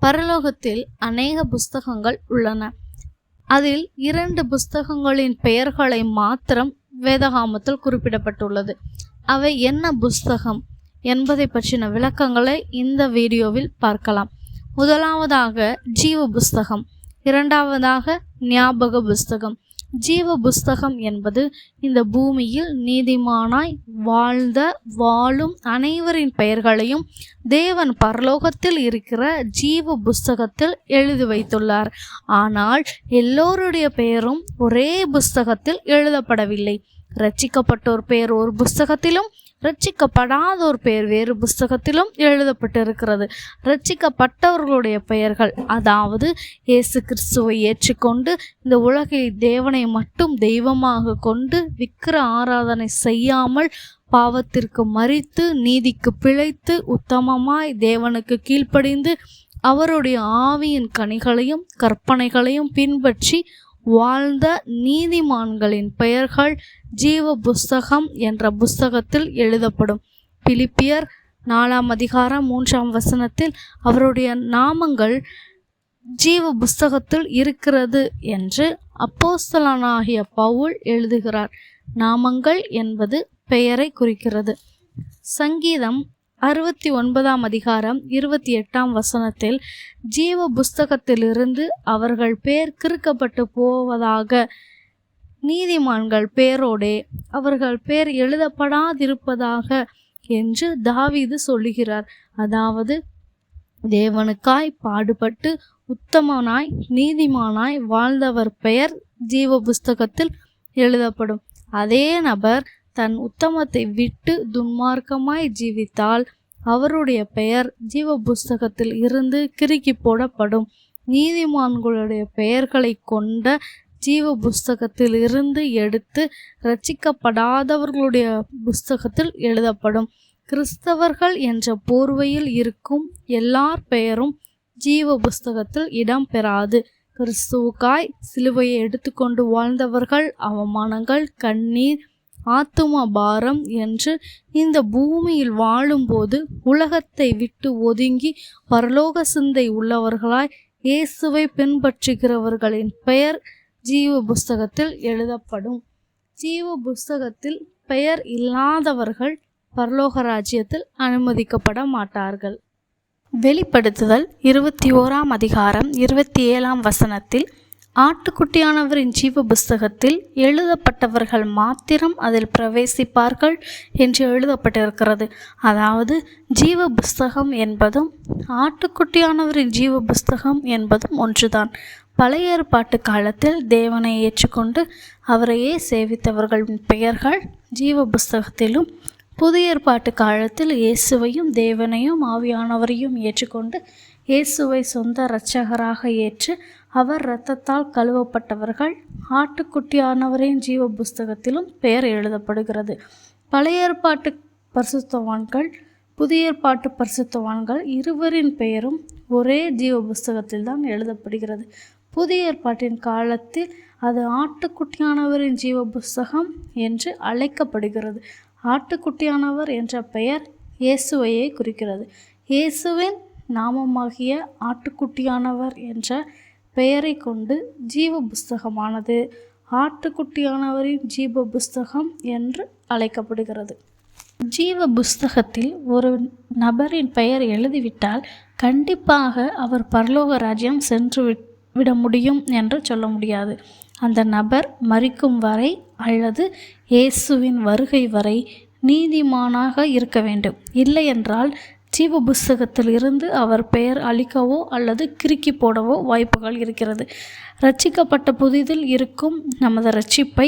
பரலோகத்தில் அநேக புஸ்தகங்கள் உள்ளன. அதில் 2 புஸ்தகங்களின் பெயர்களை மாத்திரம் வேதாகமத்தில் குறிப்பிடப்பட்டுள்ளது. அவை என்ன புஸ்தகம் என்பதை பற்றின விளக்கங்களை இந்த வீடியோவில் பார்க்கலாம். முதலாவதாக ஜீவ புஸ்தகம், இரண்டாவதாக ஞாபக புஸ்தகம். ஜீவ புஸ்தகம் என்பது இந்த பூமியில் நீதிமானாய் வாழும் அனைவரின் பெயர்களையும் தேவன் பரலோகத்தில் இருக்கிற ஜீவ புஸ்தகத்தில் எழுதி வைத்துள்ளார். ஆனால் எல்லோருடைய பெயரும் ஒரே புஸ்தகத்தில் எழுதப்படவில்லை. ரட்சிக்கப்பட்டோர் பெயர் ஒரு புஸ்தகத்திலும் ரட்சிக்கப்படாதோர் பெயர் வேறு புஸ்தகத்திலும் எழுதப்பட்டிருக்கிறது. ரட்சிக்கப்பட்டவர்களுடைய பெயர்கள், அதாவது இயேசு கிறிஸ்துவை ஏற்றுக்கொண்டு இந்த உலகில் தேவனை மட்டும் தெய்வமாக கொண்டு விக்கிர ஆராதனை செய்யாமல் பாவத்திற்கு மரித்து நீதிக்கு பிழைத்து உத்தமமாய் தேவனுக்கு கீழ்ப்படிந்து அவருடைய ஆவியின் கனிகளையும் கற்பனைகளையும் பின்பற்றி வாழ்ந்த நீதிமான்களின் பெயர்கள் ஜீவ புஸ்தகம் என்ற புஸ்தகத்தில் எழுதப்படும். பிலிப்பியர் 4:3 அவருடைய நாமங்கள் ஜீவ புஸ்தகத்தில் இருக்கிறது என்று அப்போஸ்தலனாகிய பவுல் எழுதுகிறார். நாமங்கள் என்பது பெயரை குறிக்கிறது. சங்கீதம் 69:28 ஜீவ புஸ்தகத்திலிருந்து அவர்கள் பேர் கிறுக்கப்பட்டு போவதாக, நீதிமான்கள் பேரோடே அவர்கள் பேர் எழுதப்படாதிருப்பதாக என்று தாவீது சொல்லுகிறார். அதாவது தேவனுக்காய் பாடுபட்டு உத்தமனாய் நீதிமானாய் வாழ்ந்தவர் பெயர் ஜீவ புஸ்தகத்தில் எழுதப்படும். அதே நபர் தன் உத்தமத்தை விட்டு துன்மார்க்கமாய் ஜீவித்தால் அவருடைய பெயர் ஜீவ புஸ்தகத்தில் இருந்து கிறுக்கி போடப்படும். நீதிமான்களுடைய பெயர்களை கொண்ட ஜீவ புஸ்தகத்தில் இருந்து எடுத்து இரட்சிக்கப்படாதவர்களுடைய புஸ்தகத்தில் எழுதப்படும். கிறிஸ்தவர்கள் என்ற போர்வையில் இருக்கும் எல்லார் பெயரும் ஜீவ புஸ்தகத்தில் இடம் பெறாது. கிறிஸ்துவுக்காய் சிலுவையை எடுத்துக்கொண்டு வாழ்ந்தவர்கள் அவமானங்கள், கண்ணீர், ஆத்தும பாரம் என்று இந்த பூமியில் வாழும்போது உலகத்தை விட்டு ஒதுங்கி பரலோக சிந்தை உள்ளவர்களாய் இயேசுவை பின்பற்றுகிறவர்களின் பெயர் ஜீவ புஸ்தகத்தில் எழுதப்படும். ஜீவ புஸ்தகத்தில் பெயர் இல்லாதவர்கள் பரலோக ராஜ்யத்தில் அனுமதிக்கப்பட மாட்டார்கள். வெளிப்படுத்துதல் 21:27 ஆட்டுக்குட்டியானவரின் ஜீவ புஸ்தகத்தில் எழுதப்பட்டவர்கள் மாத்திரம் அதில் பிரவேசிப்பார்கள் என்று எழுதப்பட்டிருக்கிறது. அதாவது ஜீவ புஸ்தகம் என்பதும் ஆட்டுக்குட்டியானவரின் ஜீவ புஸ்தகம் என்பதும் ஒன்றுதான். பழைய ஏற்பாட்டு காலத்தில் தேவனை ஏற்றுக்கொண்டு அவரையே சேவித்தவர்களின் பெயர்கள் ஜீவ புஸ்தகத்திலும், புதிய ஏற்பாட்டு காலத்தில் இயேசுவையும் தேவனையும் ஆவியானவரையும் ஏற்றுக்கொண்டு இயேசுவை சொந்த இரட்சகராக ஏற்று அவர் இரத்தத்தால் கழுவப்பட்டவர்கள் ஆட்டுக்குட்டியானவரின் ஜீவ புஸ்தகத்திலும் பெயர் எழுதப்படுகிறது. பழைய ஏற்பாட்டு பரிசுத்தவான்கள், புதிய ஏற்பாட்டு பரிசுத்தவான்கள் இருவரின் பெயரும் ஒரே ஜீவ புஸ்தகத்தில் தான் எழுதப்படுகிறது. புதிய ஏற்பாட்டின் காலத்தில் அது ஆட்டுக்குட்டியானவரின் ஜீவ புஸ்தகம் என்று அழைக்கப்படுகிறது. ஆட்டுக்குட்டியானவர் என்ற பெயர் இயேசுவையே குறிக்கிறது. இயேசுவின் நாமமாகிய ஆட்டுக்குட்டியானவர் என்ற பெயரை கொண்டு ஜீவ புஸ்தகமானது ஆட்டுக்குட்டியானவரின் ஜீவ புஸ்தகம் என்று அழைக்கப்படுகிறது. ஜீவ புஸ்தகத்தில் ஒரு நபரின் பெயர் எழுதிவிட்டால் கண்டிப்பாக அவர் பரலோக ராஜ்யம் சென்று விட முடியும் என்று சொல்ல முடியாது. அந்த நபர் மரிக்கும் வரை அல்லது இயேசுவின் வருகை வரை நீதிமானாக இருக்க வேண்டும். இல்லை என்றால் ஜீவ புஸ்தகத்தில் இருந்து அவர் பெயர் அழிக்கவோ அல்லது கிறுக்கி போடவோ வாய்ப்புகள் இருக்கிறது. இரட்சிக்கப்பட்ட புதிதில் இருக்கும் நமது இரட்சிப்பை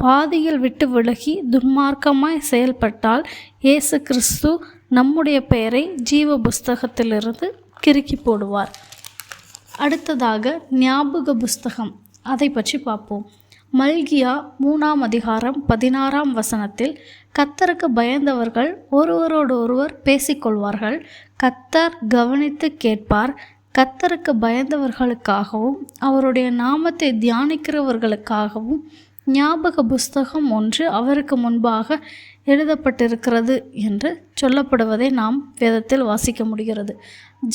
பாதியில் விட்டு விலகி துன்மார்க்கமாய் செயல்பட்டால் இயேசு கிறிஸ்து நம்முடைய பெயரை ஜீவ புஸ்தகத்திலிருந்து கிறுக்கி போடுவார். அடுத்ததாக ஞாபக புஸ்தகம், அதை பற்றி பார்ப்போம். மல்கியா 3:16 கர்த்தருக்கு பயந்தவர்கள் ஒருவரோடொருவர் பேசிக்கொள்வார்கள். கர்த்தர் கவனித்து கேட்பார். கர்த்தருக்கு பயந்தவர்களுக்காகவும் அவருடைய நாமத்தை தியானிக்கிறவர்களுக்காகவும் ஞாபக புஸ்தகம் ஒன்று அவருக்கு முன்பாக எழுதப்பட்டிருக்கிறது என்று சொல்லப்படுவதை நாம் வேதத்தில் வாசிக்க முடிகிறது.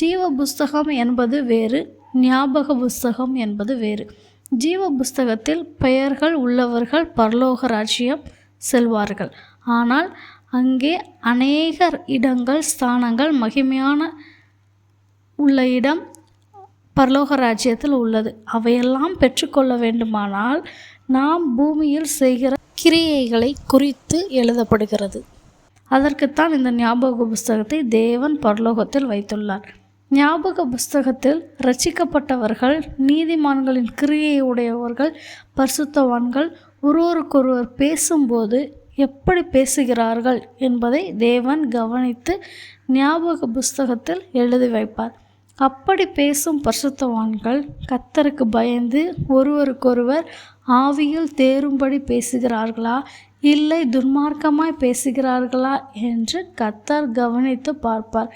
ஜீவ புஸ்தகம் என்பது வேறு, ஞாபக புஸ்தகம் என்பது வேறு. ஜீவ புஸ்தகத்தில் பெயர்கள் உள்ளவர்கள் பரலோக ராஜ்யம் செல்வார்கள். ஆனால் அங்கே அநேக இடங்கள், ஸ்தானங்கள், மகிமையான உள்ள இடம் பரலோக ராஜ்யத்தில் உள்ளது. அவையெல்லாம் பெற்றுக்கொள்ள வேண்டுமானால் நாம் பூமியில் செய்கிற கிரியைகளை குறித்து எழுதப்படுகிறது. அதற்குத்தான் இந்த ஞாபக புஸ்தகத்தை தேவன் பரலோகத்தில் வைத்துள்ளார். ஞாபக புஸ்தகத்தில் இரட்சிக்கப்பட்டவர்கள், நீதிமான்களின் கிரியை உடையவர்கள், பரிசுத்தவான்கள் ஒருவருக்கொருவர் பேசும்போது எப்படி பேசுகிறார்கள் என்பதை தேவன் கவனித்து ஞாபக புஸ்தகத்தில் எழுதி வைப்பார். அப்படி பேசும் பரிசுத்தவான்கள் கர்த்தருக்கு பயந்து ஒருவருக்கொருவர் ஆவியில் தேறும்படி பேசுகிறார்களா, இல்லை துன்மார்க்கமாய் பேசுகிறார்களா என்று கர்த்தர் கவனித்து பார்ப்பார்.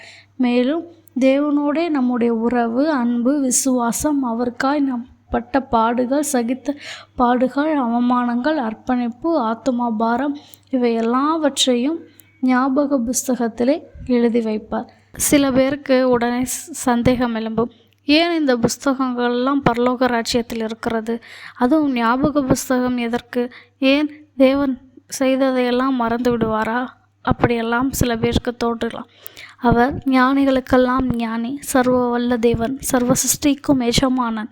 மேலும் தேவனோடே நம்முடைய உறவு, அன்பு, விசுவாசம், அவருக்காய் நம் பட்ட பாடுகள், சகித்த பாடுகள், அவமானங்கள், அர்ப்பணிப்பு, ஆத்துமா பாரம் இவை எல்லாவற்றையும் ஞாபக புஸ்தகத்திலே எழுதி வைப்பார். சில பேருக்கு உடனே சந்தேகம் எழும்பும், ஏன் இந்த புஸ்தகங்கள்லாம் பரலோக ராஜ்யத்தில் இருக்கிறது, அதுவும் ஞாபக புஸ்தகம் எதற்கு, ஏன் தேவன் செய்ததையெல்லாம் மறந்து விடுவாரா? அப்படியெல்லாம் சில பேருக்கு தோன்றலாம். அவர் ஞானிகளுக்கெல்லாம் ஞானி, சர்வ வல்ல தேவன், சர்வ சிருஷ்டிக்கும் எஜமானன்.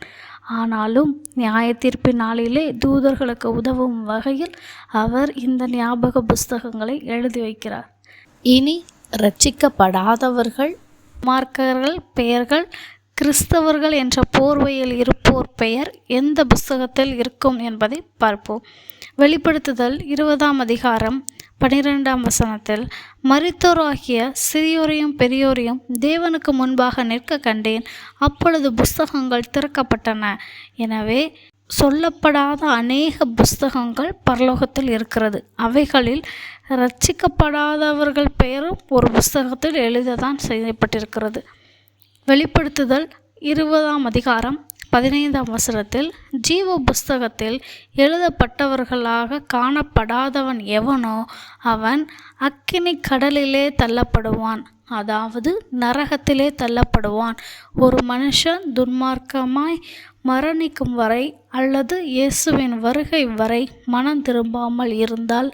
ஆனாலும் நியாய தீர்ப்பின் நாளிலே தூதர்களுக்கு உதவும் வகையில் அவர் இந்த ஞாபக புஸ்தகங்களை எழுதி வைக்கிறார். இனி இரட்சிக்கப்படாதவர்கள், மார்க்கர்கள் பெயர்கள், கிறிஸ்தவர்கள் என்ற போர்வையில் இருப்போர் பெயர் எந்த புஸ்தகத்தில் இருக்கும் என்பதை பார்ப்போம். வெளிப்படுத்துதல் 20ஆம் அதிகாரம் 12ஆம் வசனத்தில், மரித்தோராகிய சிறியோரையும் பெரியோரையும் தேவனுக்கு முன்பாக நிற்க கண்டேன். அப்பொழுது புஸ்தகங்கள் திறக்கப்பட்டன. எனவே சொல்லப்படாத அநேக புஸ்தகங்கள் பரலோகத்தில் இருக்கிறது. அவைகளில் இரட்சிக்கப்படாதவர்கள் பெயரும் ஒரு புஸ்தகத்தில் எழுதத்தான் செய்யப்பட்டிருக்கிறது. வெளிப்படுத்துதல் 20ஆம் அதிகாரம் 15ஆம் வசனத்தில், ஜீவ புஸ்தகத்தில் எழுதப்பட்டவர்களாக காணப்படாதவன் எவனோ அவன் அக்கினி கடலிலே தள்ளப்படுவான், அதாவது நரகத்திலே தள்ளப்படுவான். ஒரு மனுஷன் துன்மார்க்கமாய் மரணிக்கும் வரை அல்லது இயேசுவின் வருகை வரை மனம் திரும்பாமல் இருந்தால்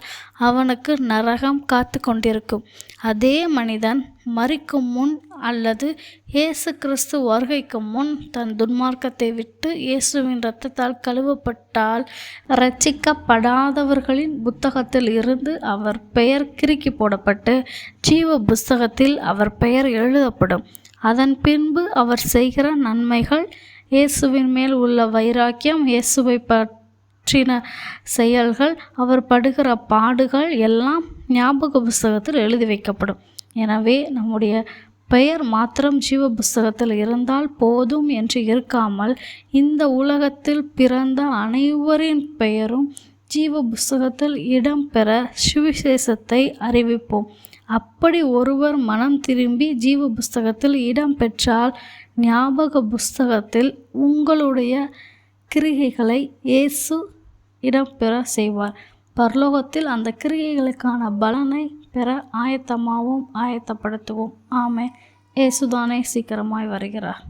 அவனுக்கு நரகம் காத்து கொண்டிருக்கும். அதே மனிதன் மரிக்கும் முன் அல்லது இயேசு கிறிஸ்து வருகைக்கு முன் தன் துன்மார்க்கத்தை விட்டு இயேசுவின் இரத்தத்தால் கழுவப்பட்டால் இரட்சிக்கப்படாதவர்களின் புத்தகத்தில் இருந்து அவர் பெயர் கிறுக்கி போடப்பட்டு ஜீவ புஸ்தகத்தில் அவர் பெயர் எழுதப்படும். அதன் பின்பு அவர் செய்கிற நன்மைகள், இயேசுவின் மேல் உள்ள வைராக்கியம், இயேசுவை பற்றின செயல்கள், அவர் படுகிற பாடுகள் எல்லாம் ஞாபக புஸ்தகத்தில் எழுதி வைக்கப்படும். எனவே நம்முடைய பெயர் மாத்திரம் ஜீவ புஸ்தகத்தில் இருந்தால் போதும் என்று இருக்காமல், இந்த உலகத்தில் பிறந்த அனைவரின் பெயரும் ஜீவ புஸ்தகத்தில் இடம்பெற சுவிசேஷத்தை அறிவிப்போம். அப்படி ஒருவர் மனம் திரும்பி ஜீவ புஸ்தகத்தில் இடம் பெற்றால் ஞாபக புஸ்தகத்தில் உங்களுடைய கிரிகைகளை இயேசு இடம்பெற செய்வார். பரலோகத்தில் அந்த கிரிகைகளுக்கான பலனை பெற ஆயத்தமாகவும் ஆயத்தப்படுத்துவோம். ஆமென். இயேசுதானே சீக்கிரமாய் வருகிறார்.